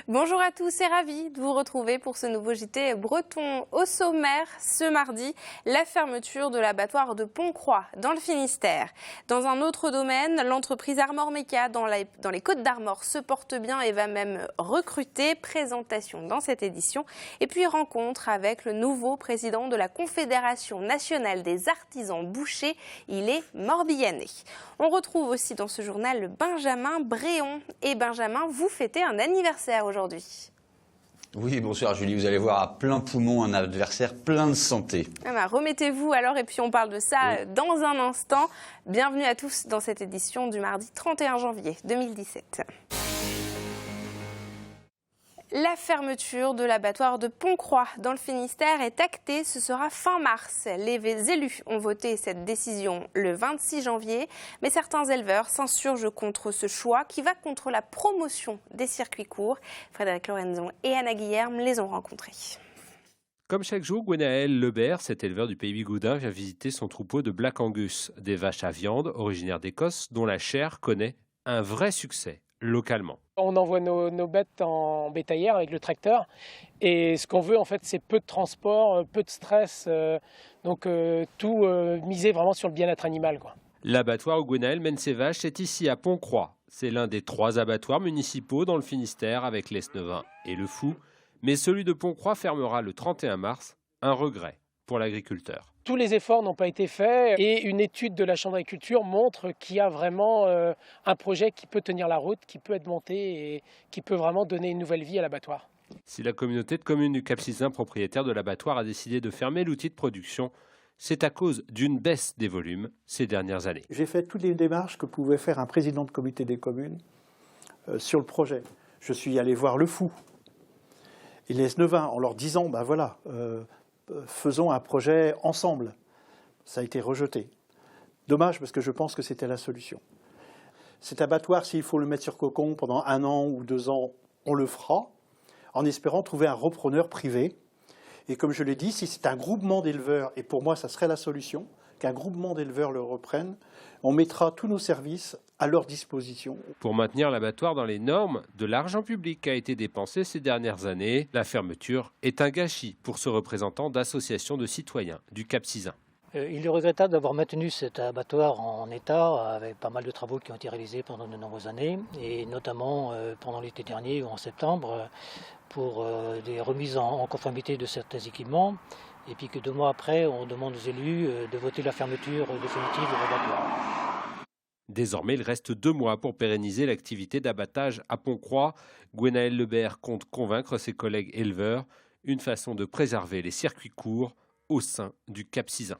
Bonjour à tous et ravi de vous retrouver pour ce nouveau JT breton. Au sommaire, ce mardi, la fermeture de l'abattoir de Pontcroix dans le Finistère. Dans un autre domaine, l'entreprise Armor-Meca dans les Côtes-d'Armor se porte bien et va même recruter. Présentation dans cette édition. Et puis rencontre avec le nouveau président de la Confédération nationale des artisans bouchers. Il est morbihanais. On retrouve aussi dans ce journal Benjamin Bréon. Et Benjamin, vous fêtez un anniversaire aujourd'hui. Oui, bonsoir Julie, vous allez voir à plein poumon un adversaire plein de santé. Remettez-vous alors et puis on parle de ça dans un instant. Bienvenue à tous dans cette édition du mardi 31 janvier 2017. La fermeture de l'abattoir de Pontcroix dans le Finistère est actée, ce sera fin mars. Les élus ont voté cette décision le 26 janvier, mais certains éleveurs s'insurgent contre ce choix qui va contre la promotion des circuits courts. Frédéric Lorenzon et Anna Guillerme les ont rencontrés. Comme chaque jour, Gwenaël Lebert, cet éleveur du pays bigoudin, vient visiter son troupeau de Black Angus, des vaches à viande originaires d'Écosse dont la chair connaît un vrai succès localement. On envoie nos bêtes en bétaillère avec le tracteur et ce qu'on veut en fait c'est peu de transport, peu de stress, tout miser vraiment sur le bien-être animal, quoi. L'abattoir où Gwenaël mène ses vaches est ici à Pontcroix. C'est l'un des 3 abattoirs municipaux dans le Finistère avec l'Esnevin et le Fou. Mais celui de Pontcroix fermera le 31 mars, un regret pour l'agriculteur. Tous les efforts n'ont pas été faits et une étude de la Chambre d'agriculture montre qu'il y a vraiment un projet qui peut tenir la route, qui peut être monté et qui peut vraiment donner une nouvelle vie à l'abattoir. Si la communauté de communes du Cap-Sizun, propriétaire de l'abattoir, a décidé de fermer l'outil de production, c'est à cause d'une baisse des volumes ces dernières années. J'ai fait toutes les démarches que pouvait faire un président de comité des communes sur le projet. Je suis allé voir le Fou et les Esnevins en leur disant, faisons un projet ensemble. Ça a été rejeté. Dommage parce que je pense que c'était la solution. Cet abattoir, s'il faut le mettre sur cocon pendant 1 an ou 2 ans, on le fera, en espérant trouver un repreneur privé. Et comme je l'ai dit, si c'est un groupement d'éleveurs, et pour moi ça serait la solution, qu'un groupement d'éleveurs le reprenne, on mettra tous nos services à leur disposition. Pour maintenir l'abattoir dans les normes, de l'argent public a été dépensé ces dernières années. La fermeture est un gâchis pour ce représentant d'associations de citoyens du Cap-Sizun. Il est regrettable d'avoir maintenu cet abattoir en état avec pas mal de travaux qui ont été réalisés pendant de nombreuses années et notamment pendant l'été dernier ou en septembre pour des remises en conformité de certains équipements et puis que 2 mois après on demande aux élus de voter la fermeture définitive de l'abattoir. Désormais, il reste 2 mois pour pérenniser l'activité d'abattage à Pontcroix. Gwenaël Lebert compte convaincre ses collègues éleveurs, une façon de préserver les circuits courts au sein du Cap-Sizun.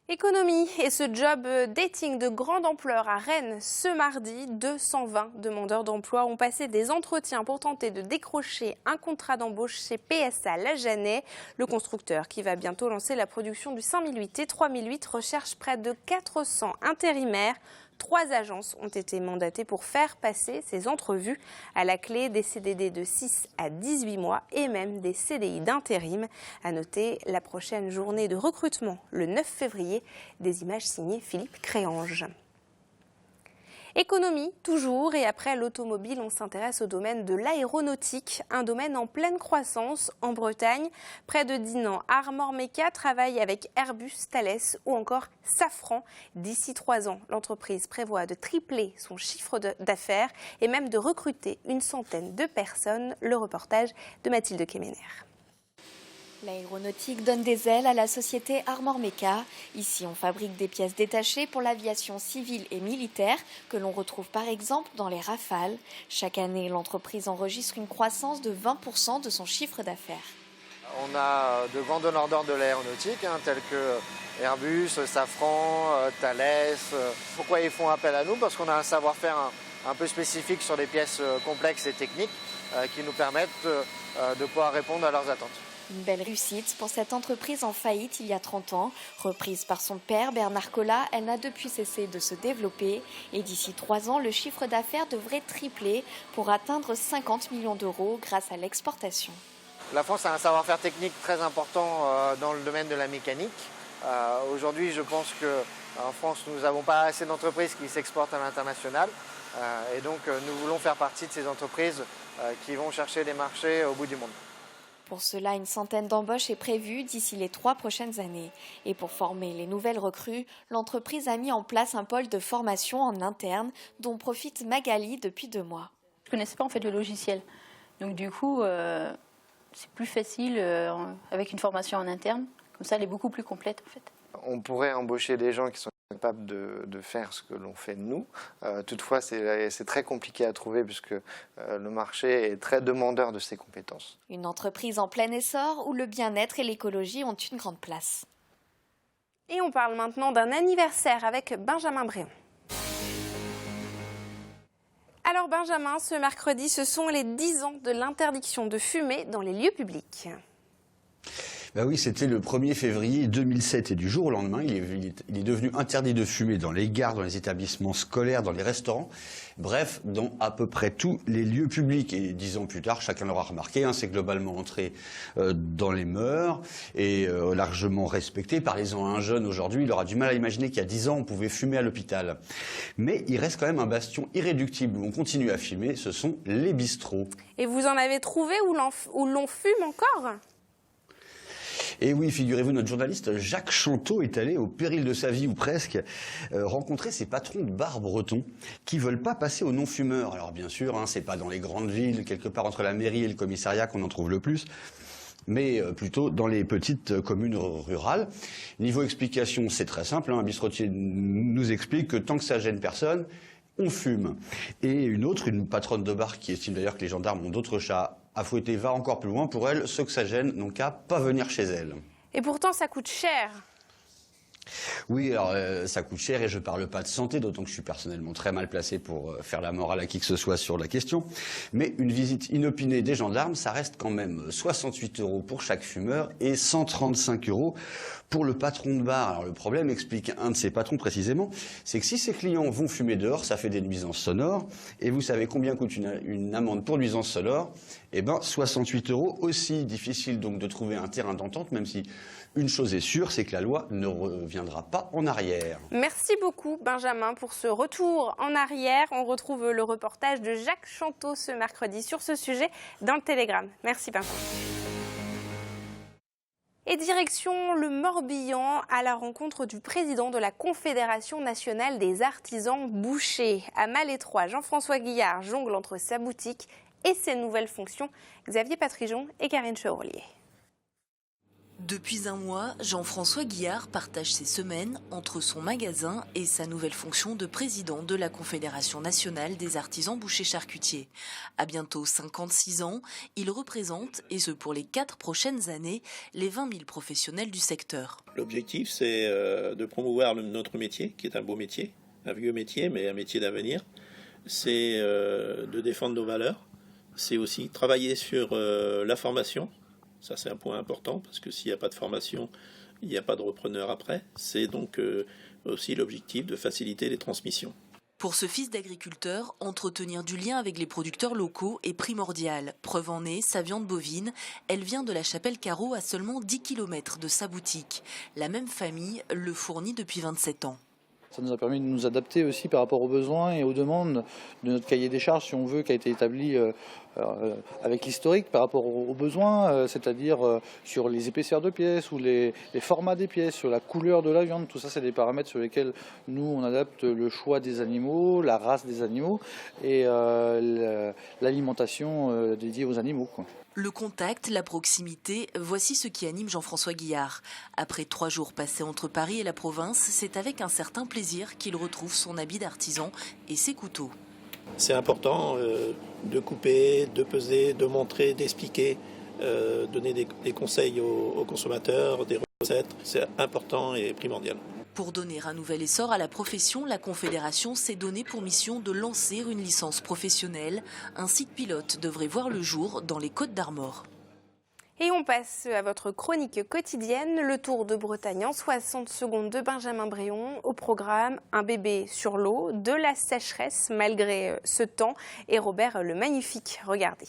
Économie et ce job dating de grande ampleur à Rennes ce mardi. 220 demandeurs d'emploi ont passé des entretiens pour tenter de décrocher un contrat d'embauche chez PSA Lajanais. Le constructeur qui va bientôt lancer la production du 5008 et 3008 recherche près de 400 intérimaires. 3 agences ont été mandatées pour faire passer ces entrevues. À la clé, des CDD de 6 à 18 mois et même des CDI d'intérim. À noter la prochaine journée de recrutement, le 9 février. Des images signées Philippe Créange. Économie, toujours, et après l'automobile, on s'intéresse au domaine de l'aéronautique, un domaine en pleine croissance en Bretagne. Près de Dinan, Armor-Meca travaille avec Airbus, Thales ou encore Safran. D'ici 3 ans, l'entreprise prévoit de tripler son chiffre d'affaires et même de recruter une centaine de personnes. Le reportage de Mathilde Kemener. L'aéronautique donne des ailes à la société Armor-Meca. Ici, on fabrique des pièces détachées pour l'aviation civile et militaire que l'on retrouve par exemple dans les Rafales. Chaque année, l'entreprise enregistre une croissance de 20% de son chiffre d'affaires. On a de grands donneurs d'ordre de l'aéronautique, tels que Airbus, Safran, Thales. Pourquoi ils font appel à nous? Parce qu'on a un savoir-faire un peu spécifique sur des pièces complexes et techniques qui nous permettent de pouvoir répondre à leurs attentes. Une belle réussite pour cette entreprise en faillite il y a 30 ans. Reprise par son père Bernard Collat, elle n'a depuis cessé de se développer. Et d'ici 3 ans, le chiffre d'affaires devrait tripler pour atteindre 50 millions d'euros grâce à l'exportation. La France a un savoir-faire technique très important dans le domaine de la mécanique. Aujourd'hui, je pense qu'en France, nous n'avons pas assez d'entreprises qui s'exportent à l'international. Et donc, nous voulons faire partie de ces entreprises qui vont chercher des marchés au bout du monde. Pour cela, une centaine d'embauches est prévue d'ici les 3 prochaines années. Et pour former les nouvelles recrues, l'entreprise a mis en place un pôle de formation en interne dont profite Magali depuis 2 mois. Je ne connaissais pas en fait le logiciel. Donc du coup, c'est plus facile avec une formation en interne. Comme ça, elle est beaucoup plus complète en fait. On pourrait embaucher des gens qui sont capables de faire ce que l'on fait nous. Toutefois, c'est très compliqué à trouver puisque le marché est très demandeur de ces compétences. Une entreprise en plein essor où le bien-être et l'écologie ont une grande place. Et on parle maintenant d'un anniversaire avec Benjamin Bréon. Alors Benjamin, ce mercredi, ce sont les 10 ans de l'interdiction de fumer dans les lieux publics. Ben oui, c'était le 1er février 2007 et du jour au lendemain, il est devenu interdit de fumer dans les gares, dans les établissements scolaires, dans les restaurants, bref, dans à peu près tous les lieux publics. Et 10 ans plus tard, chacun l'aura remarqué, c'est globalement entré dans les mœurs et largement respecté. Parlez-en à un jeune aujourd'hui, il aura du mal à imaginer qu'il y a 10 ans, on pouvait fumer à l'hôpital. Mais il reste quand même un bastion irréductible où on continue à fumer, ce sont les bistrots. Et vous en avez trouvé où l'on fume encore ? Et oui, figurez-vous, notre journaliste Jacques Chanteau est allé, au péril de sa vie ou presque, rencontrer ces patrons de bars bretons qui veulent pas passer aux non-fumeurs. Alors bien sûr, c'est pas dans les grandes villes, quelque part entre la mairie et le commissariat qu'on en trouve le plus, mais plutôt dans les petites communes rurales. Niveau explication, c'est très simple, un bistrotier nous explique que tant que ça gêne personne, on fume. Et une patronne de bar qui estime d'ailleurs que les gendarmes ont d'autres chats à fouetter, va encore plus loin. Pour elle, ceux que ça gêne n'ont qu'à pas venir chez elle. Et pourtant, ça coûte cher. Oui, alors ça coûte cher et je parle pas de santé, d'autant que je suis personnellement très mal placé pour faire la morale à qui que ce soit sur la question. Mais une visite inopinée des gendarmes, ça reste quand même 68 € pour chaque fumeur et 135 € pour le patron de bar. Alors le problème, explique un de ses patrons précisément, c'est que si ses clients vont fumer dehors, ça fait des nuisances sonores. Et vous savez combien coûte une amende pour nuisance sonore ? Eh ben 68 € aussi. Difficile donc de trouver un terrain d'entente, même si une chose est sûre, c'est que la loi ne reviendra pas en arrière. Merci beaucoup Benjamin pour ce retour en arrière. On retrouve le reportage de Jacques Chanteau ce mercredi sur ce sujet dans le Télégramme. Merci Benjamin. Et direction le Morbihan à la rencontre du président de la Confédération nationale des artisans bouchers. À Malétroit, Jean-François Guillard jongle entre sa boutique et ses nouvelles fonctions. Xavier Patrijon et Karine Chevrolier. Depuis un mois, Jean-François Guillard partage ses semaines entre son magasin et sa nouvelle fonction de président de la Confédération nationale des artisans bouchers charcutiers. À bientôt 56 ans, il représente, et ce pour les 4 prochaines années, les 20 000 professionnels du secteur. L'objectif, c'est de promouvoir notre métier, qui est un beau métier, un vieux métier, mais un métier d'avenir. C'est de défendre nos valeurs. C'est aussi travailler sur la formation. Ça, c'est un point important, parce que s'il n'y a pas de formation, il n'y a pas de repreneur après. C'est donc aussi l'objectif de faciliter les transmissions. Pour ce fils d'agriculteur, entretenir du lien avec les producteurs locaux est primordial. Preuve en est, sa viande bovine, elle vient de la Chapelle-Carreau à seulement 10 km de sa boutique. La même famille le fournit depuis 27 ans. Ça nous a permis de nous adapter aussi par rapport aux besoins et aux demandes de notre cahier des charges, si on veut, qui a été établi avec l'historique par rapport aux besoins, c'est-à-dire sur les épaisseurs de pièces ou les formats des pièces, sur la couleur de la viande. Tout ça, c'est des paramètres sur lesquels nous, on adapte le choix des animaux, la race des animaux et l'alimentation dédiée aux animaux, quoi. Le contact, la proximité, voici ce qui anime Jean-François Guillard. Après 3 jours passés entre Paris et la province, c'est avec un certain plaisir qu'il retrouve son habit d'artisan et ses couteaux. C'est important de couper, de peser, de montrer, d'expliquer, donner des conseils aux consommateurs, des recettes. C'est important et primordial. Pour donner un nouvel essor à la profession, la Confédération s'est donnée pour mission de lancer une licence professionnelle. Un site pilote devrait voir le jour dans les Côtes-d'Armor. Et on passe à votre chronique quotidienne, le Tour de Bretagne en 60 secondes de Benjamin Bréon. Au programme, un bébé sur l'eau, de la sécheresse malgré ce temps et Robert le Magnifique. Regardez.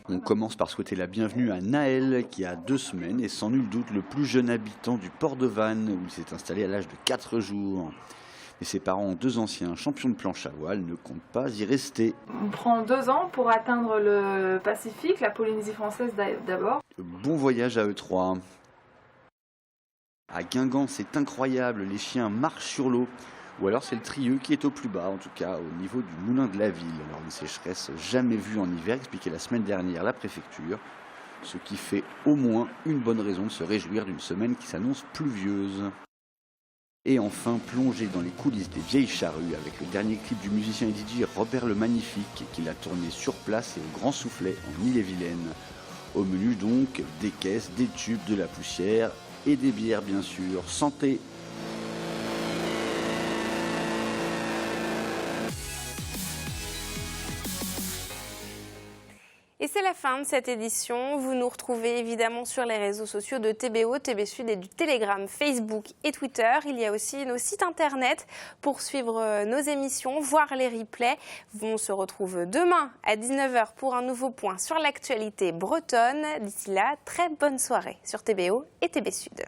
On commence par souhaiter la bienvenue à Naël, qui a 2 semaines et sans nul doute le plus jeune habitant du port de Vannes, où il s'est installé à l'âge de 4 jours. Mais ses parents, 2 anciens champions de planche à voile, ne comptent pas y rester. On prend 2 ans pour atteindre le Pacifique, la Polynésie française d'abord. Bon voyage à eux 3. À Guingamp, c'est incroyable, les chiens marchent sur l'eau. Ou alors c'est le Trieux qui est au plus bas, en tout cas au niveau du moulin de la ville. Alors une sécheresse jamais vue en hiver, expliquait la semaine dernière la préfecture. Ce qui fait au moins une bonne raison de se réjouir d'une semaine qui s'annonce pluvieuse. Et enfin, plonger dans les coulisses des Vieilles Charrues avec le dernier clip du musicien et DJ Robert le Magnifique qu'il a tourné sur place et au Grand Soufflet en Ille-et-Vilaine. Au menu donc, des caisses, des tubes, de la poussière et des bières bien sûr. Santé! Et c'est la fin de cette édition. Vous nous retrouvez évidemment sur les réseaux sociaux de TBO, TB Sud et du Telegram, Facebook et Twitter. Il y a aussi nos sites internet pour suivre nos émissions, voir les replays. On se retrouve demain à 19h pour un nouveau point sur l'actualité bretonne. D'ici là, très bonne soirée sur TBO et TB Sud.